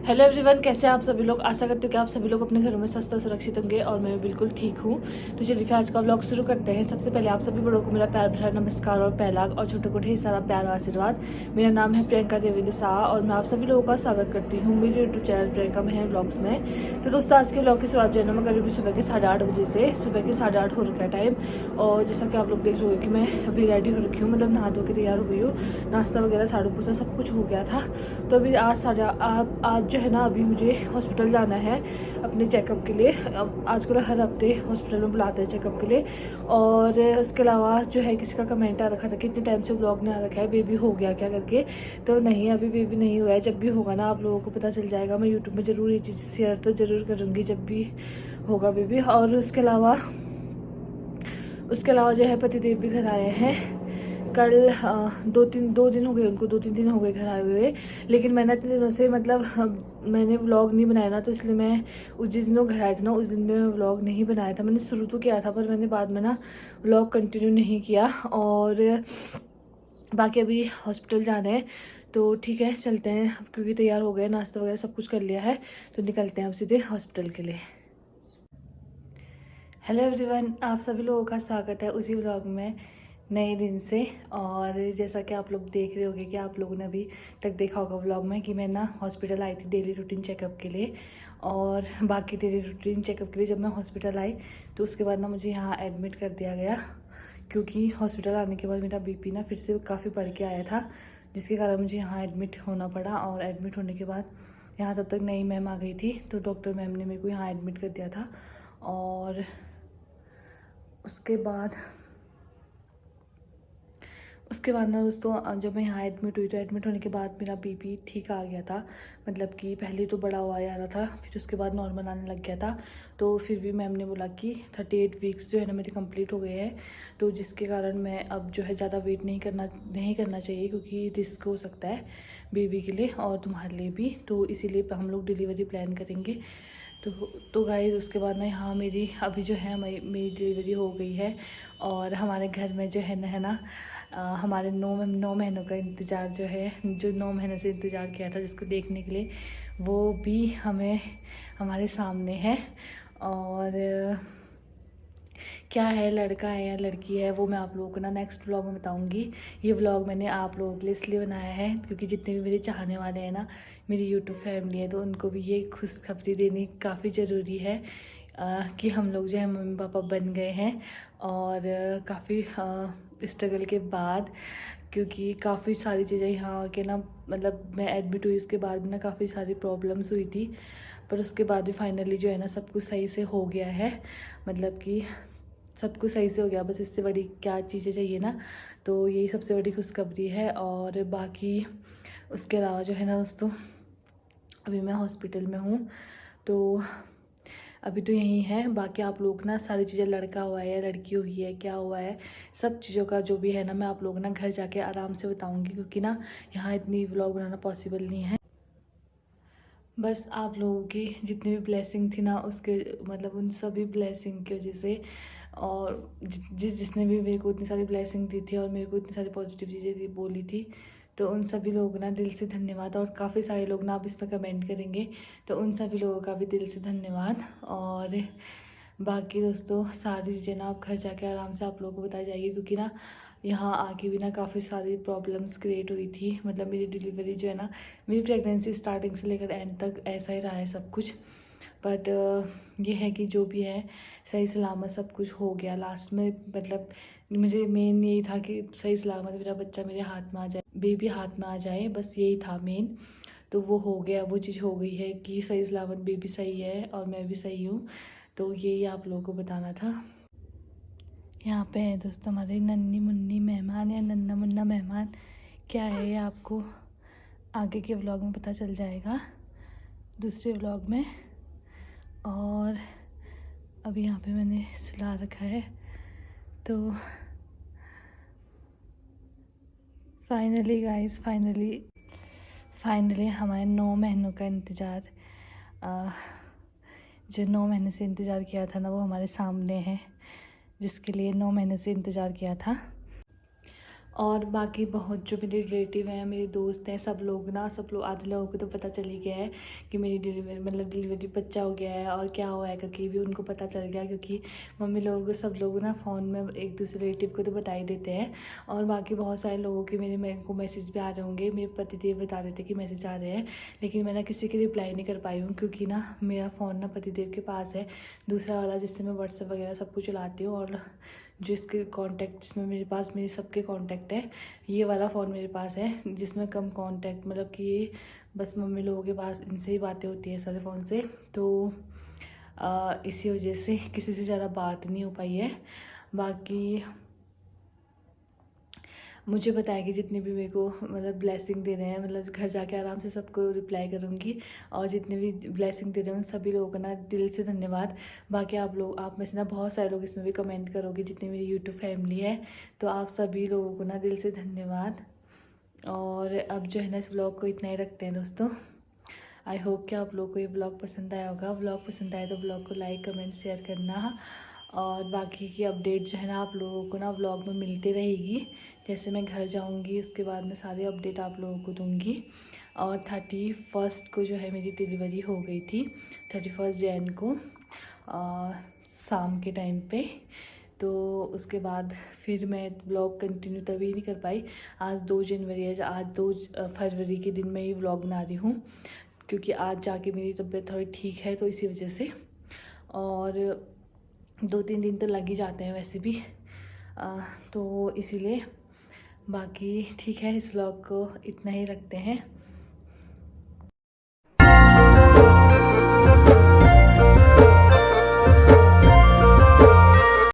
Hello everyone, कैसे हैं आप सभी लोग। आशा करते हो कि आप सभी लोग अपने घरों में स्वस्थ और सुरक्षित होंगे और मैं बिल्कुल ठीक हूँ। तो चलिए फिर आज का व्लॉग शुरू करते हैं। सबसे पहले आप सभी बड़ों को मेरा प्यार भरा नमस्कार और पहलाग, और छोटों को ढेर सारा प्यार और आशीर्वाद। मेरा नाम है प्रियंका देवेंद्र शाह और मैं आप सभी लोगों का स्वागत करती हूँ मेरे यूट्यूब चैनल प्रियंका में व्लॉग्स में। तो दोस्तों, आज के व्लॉग की शुरुआत जो है ना मैं करीब सुबह के 8:30 बजे से, सुबह के 8:30 हो रखा है टाइम। और जैसा कि आप लोग देख रहे हो कि मैं अभी रेडी हो रखी हूँ, मतलब नहा धो के तैयार हो गई हूँ। नाश्ता वगैरह झाड़ू पोछा सब कुछ हो गया था। तो अभी आज जो है ना अभी मुझे हॉस्पिटल जाना है अपने चेकअप के लिए। आज को हर हफ्ते हॉस्पिटल में बुलाते हैं चेकअप के लिए। और उसके अलावा जो है किसी का कमेंट आ रखा था कि इतने टाइम से ब्लॉग नहीं आ रखा है, बेबी हो गया क्या करके। तो नहीं, अभी बेबी नहीं हुआ है। जब भी होगा ना आप लोगों को पता चल जाएगा। मैं यूट्यूब में ज़रूर ये चीज़ शेयर तो ज़रूर करूँगी जब भी होगा बेबी। और उसके अलावा जो है पतिदेव भी घर आए हैं कल। 2 दिन हो गए उनको, 2-3 दिन हो गए घर आए हुए। लेकिन मैंने इतने दिनों से मैंने व्लॉग नहीं बनाया ना, तो इसलिए मैं जिस दिन वो घर आए थे ना उस दिन में मैं व्लॉग नहीं बनाया था। मैंने शुरू तो किया था पर मैंने बाद में ना व्लॉग कंटिन्यू नहीं किया। और बाकी अभी हॉस्पिटल जाना है तो ठीक है चलते हैं क्योंकि तैयार हो गए, नाश्ता वगैरह सब कुछ कर लिया है। तो निकलते हैं अब सीधे हॉस्पिटल के लिए। हेलो एवरीवन, आप सभी लोगों का स्वागत है उसी व्लॉग में नए दिन से। और जैसा कि आप लोग देख रहे होंगे कि आप लोगों ने अभी तक देखा होगा व्लॉग में कि मैं ना हॉस्पिटल आई थी डेली रूटीन चेकअप के लिए। और बाकी डेली रूटीन चेकअप के लिए जब मैं हॉस्पिटल आई तो उसके बाद ना मुझे यहाँ एडमिट कर दिया गया, क्योंकि हॉस्पिटल आने के बाद मेरा बीपी ना फिर से काफ़ी बढ़ के आया था, जिसके कारण मुझे यहाँ एडमिट होना पड़ा। और एडमिट होने के बाद यहाँ तब तक नई मैम आ गई थी, तो डॉक्टर मैम ने मेरे को यहाँ एडमिट कर दिया था। और उसके बाद ना दोस्तों, जब मैं यहाँ एडमिट हुई तो एडमिट होने के बाद मेरा बीपी ठीक आ गया था। मतलब कि पहले तो बड़ा हुआ आ रहा था, फिर उसके बाद नॉर्मल आने लग गया था। तो फिर भी मैम ने बोला कि 38 वीक्स जो है ना मेरे कंप्लीट हो गए हैं, तो जिसके कारण मैं अब जो है ज़्यादा वेट नहीं करना चाहिए, क्योंकि रिस्क हो सकता है बेबी के लिए और तुम्हारे लिए भी। तो इसीलिए हम लोग डिलीवरी प्लान करेंगे। तो गाइस उसके बाद ना यहाँ मेरी अभी जो है मेरी डिलीवरी हो गई है। और हमारे घर में जो है ना हमारे 9 महीनों का इंतज़ार जो है, जो 9 महीने से इंतज़ार किया था जिसको देखने के लिए, वो भी हमारे सामने है। और क्या है, लड़का है या लड़की है, वो मैं आप लोगों को ना नेक्स्ट व्लॉग में बताऊंगी। ये व्लॉग मैंने आप लोगों के लिए इसलिए बनाया है क्योंकि जितने भी मेरे चाहने वाले हैं ना, मेरी यूट्यूब फैमिली है, तो उनको भी ये खुशखबरी देनी काफ़ी ज़रूरी है कि हम लोग जो है मम्मी पापा बन गए हैं। और काफ़ी स्ट्रगल के बाद, क्योंकि काफ़ी सारी चीज़ें यहाँ आके ना, मतलब मैं एडमिट हुई उसके बाद भी ना काफ़ी सारी प्रॉब्लम्स हुई थी, पर उसके बाद भी फाइनली जो है ना सब कुछ सही से हो गया है। मतलब कि सब कुछ सही से हो गया, बस इससे बड़ी क्या चीज़ें चाहिए ना। तो यही सबसे बड़ी खुशखबरी है। और बाकी उसके अलावा जो है ना दोस्तों, अभी मैं हॉस्पिटल में हूँ, तो अभी तो यही है। बाकी आप लोग ना सारी चीज़ें, लड़का हुआ है या लड़की हुई है, क्या हुआ है, सब चीज़ों का जो भी है ना मैं आप लोग ना घर जाके आराम से बताऊँगी, क्योंकि ना यहाँ इतनी व्लॉग बनाना पॉसिबल नहीं है। बस आप लोगों की जितनी भी ब्लेसिंग थी ना, उसके मतलब उन सभी ब्लेसिंग की वजह से, और जिसने भी मेरे को इतनी सारी ब्लेसिंग दी थी और मेरे को इतनी सारी पॉजिटिव चीज़ें बोली थी, तो उन सभी लोगों को ना दिल से धन्यवाद। और काफ़ी सारे लोग ना आप इस पर कमेंट करेंगे, तो उन सभी लोगों का भी दिल से धन्यवाद। और बाकी दोस्तों सारी चीज़ें ना आप घर जाके आराम से आप लोगों को बताई जाएगी, क्योंकि ना यहाँ आके भी ना काफ़ी सारी प्रॉब्लम्स क्रिएट हुई थी। मतलब मेरी डिलीवरी जो है ना, मेरी प्रेगनेंसी स्टार्टिंग से लेकर एंड तक ऐसा ही रहा है सब कुछ। बट ये है कि जो भी है सही सलामत सब कुछ हो गया लास्ट में। मतलब मुझे मेन यही था कि सही सलामत मेरा बच्चा मेरे हाथ में आ जाए, बेबी हाथ में आ जाए, बस यही था मेन। तो वो हो गया, वो चीज़ हो गई है कि सही सलामत बेबी सही है और मैं भी सही हूँ। तो यही आप लोगों को बताना था। यहाँ पे है दोस्तों हमारे नन्ही मुन्नी मेहमान या नन्ना मुन्ना मेहमान, क्या है ये आपको आगे के व्लॉग में पता चल जाएगा, दूसरे व्लॉग में। और अभी यहाँ पे मैंने सुला रखा है। तो फाइनली गाइस, फाइनली हमारे 9 महीनों का इंतज़ार, जो 9 महीने से इंतज़ार किया था ना, वो हमारे सामने है, जिसके लिए 9 महीने से इंतज़ार किया था। और बाकी बहुत जो मेरे रिलेटिव हैं, मेरे दोस्त हैं, सब लोग आधे लोगों को तो पता चल ही गया है कि मेरी डिलीवरी बच्चा हो गया है और क्या हुआ है करके भी उनको पता चल गया, क्योंकि मम्मी लोग सब लोग ना फ़ोन में एक दूसरे रिलेटिव को तो बता ही देते हैं। और बाकी बहुत सारे लोगों के मेरे को मैसेज भी आ रहे होंगे, मेरे पतिदेव बता रहे थे कि मैसेज आ रहे हैं, लेकिन मैं ना किसी की रिप्लाई नहीं कर पाई हूँ, क्योंकि ना मेरा फ़ोन ना पतिदेव के पास है, दूसरा वाला जिससे मैं व्हाट्सएप वगैरह सब कुछ चलाती हूँ, और जिसके कॉन्टैक्ट जिसमें मेरे पास मेरे सबके कॉन्टैक्ट है, ये वाला फ़ोन मेरे पास है जिसमें कम कॉन्टैक्ट, मतलब कि ये बस मम्मी लोगों के पास इनसे ही बातें होती है सारे फ़ोन से। तो इसी वजह से किसी से ज़्यादा बात नहीं हो पाई है। बाकी मुझे पता है कि जितने भी मेरे को मतलब ब्लेसिंग दे रहे हैं, मतलब घर जाके आराम से सबको रिप्लाई करूँगी, और जितने भी ब्लेसिंग दे रहे हैं उन सभी लोगों का ना दिल से धन्यवाद। बाकी आप में से ना बहुत सारे लोग इसमें भी कमेंट करोगे, जितनी मेरी यूट्यूब फैमिली है, तो आप सभी लोगों को ना दिल से धन्यवाद। और अब जो है ना इस ब्लॉग को इतना ही रखते हैं दोस्तों। आई होप कि आप लोगों को ये ब्लॉग पसंद आया होगा। ब्लॉग पसंद आए तो ब्लॉग को लाइक कमेंट शेयर करना, और बाकी की अपडेट जो है ना आप लोगों को ना ब्लॉग में मिलती रहेगी। जैसे मैं घर जाऊंगी उसके बाद मैं सारी अपडेट आप लोगों को दूंगी। और 31 को जो है मेरी डिलीवरी हो गई थी, 31 जैन को शाम के टाइम पे। तो उसके बाद फिर मैं ब्लॉग कंटिन्यू तभी नहीं कर पाई। आज 2 जनवरी है, आज 2 फरवरी के दिन मैं ये ब्लॉग बना रही हूँ, क्योंकि आज जाके मेरी तबीयत थोड़ी ठीक है, तो इसी वजह से। और 2-3 दिन तो लग ही जाते हैं वैसे भी, तो इसीलिए। बाकी ठीक है, इस व्लॉग को इतना ही रखते हैं।